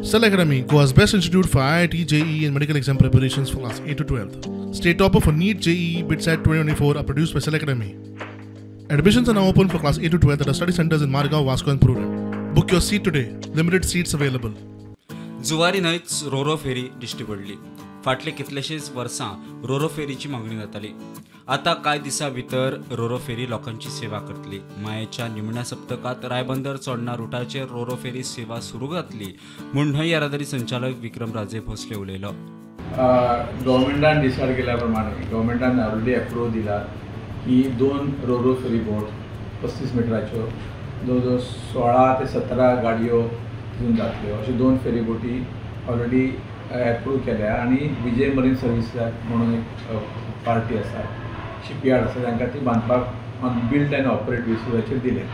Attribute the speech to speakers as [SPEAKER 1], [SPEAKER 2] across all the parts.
[SPEAKER 1] Cell Academy, Goa's best institute for IIT, JEE and medical exam preparations for class 8 to 12th. State topper for NEET, JEE, BITSAT 2024 are produced by Cell Academy. Admissions are now open for class 8 to 12th at our study centers in Margao, Vasco and Prudent. Book your seat today. Limited seats available.
[SPEAKER 2] Zuari न्हयच roro ferry दिश्टी पडली. फाटले कितलेशेच वर्सां Ro-Ro फेरीची मागणी जाताली. आता कांय दिसां भितर रोरो फेरी लोकांची सेवा करतली. मायेच्या निमण्या सप्तकात रायबंदर चोडणा रुटाचेर रोरो फेरी सेवा सुरू जातली म्हूण न्हंय येरादारी संचालक विक्रम राजे भोसले उलयलो.
[SPEAKER 3] गव्हर्मेंटान डिसायड केल्या प्रमाणे गव्हर्मेंटान ऑलरेडी अप्रूव्ह दिला की 2 रोरो फेरी बोट 35 मिटराच्यो जवळ 16 ते 17 गाडयो तितून जातल्यो अश्यो 2 फेरी बोटी ऑलरेडी अप्रूव्ह केल्या आणि विजय मरीन सर्विसेस म्हणून एक पार्टी आसा शिपयार्ड आसा तांकां ती बांदपाक ऑन बिल्ड एंड ऑपरेट बेसिसाचेर दिले.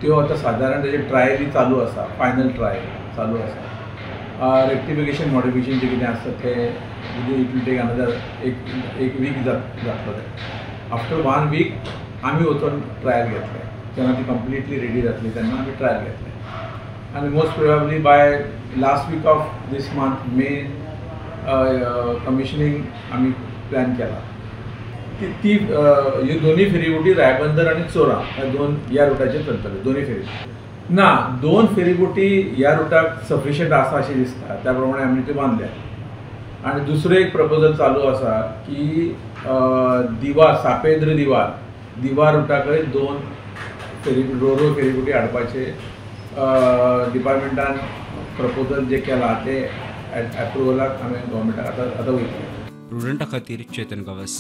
[SPEAKER 3] त्यो आतां सादारण तेजे ट्रायली चालू आसा. फायनल ट्रायल चालू आसा. रेक्टिफिकेशन मॉडिफिकेशन जे कितें आसता ते इट विल टेक अनदर एक वीक जातलो ते. आफ्टर 1 वीक आमी वचून ट्रायल घेतले. जेन्ना ती कंप्लिटली रेडी जातली तेन्ना आमी ट्रायल घेतले आणि most probably by last week of this month मे कमिशनिंग आमी प्लॅन केला. ती ह्यो दोन्ही फेरीबोटी रायबंदर आणि चोरा ह्या रुटाचेर चलतल्यो. दोन्ही फेरी ना 2 फेरीबोटी ह्या रुटाक सफिशियंट आसा अशें दिसता. त्या प्रमाणे आमी त्यो बांदल्या. आणि दुसरें एक प्रपोजल चालू आसा की दिवार सापेद्र दिवार रुटाकय 2 रोरो फेरीबोटी हाडपाचे डिपार्टमेंटान प्रपोजल जे केला ते अप्रुवलाक आमी गव्हर्मेंटाक आतां वयतले.
[SPEAKER 2] प्रुडंटा खातीर चेतन गावस.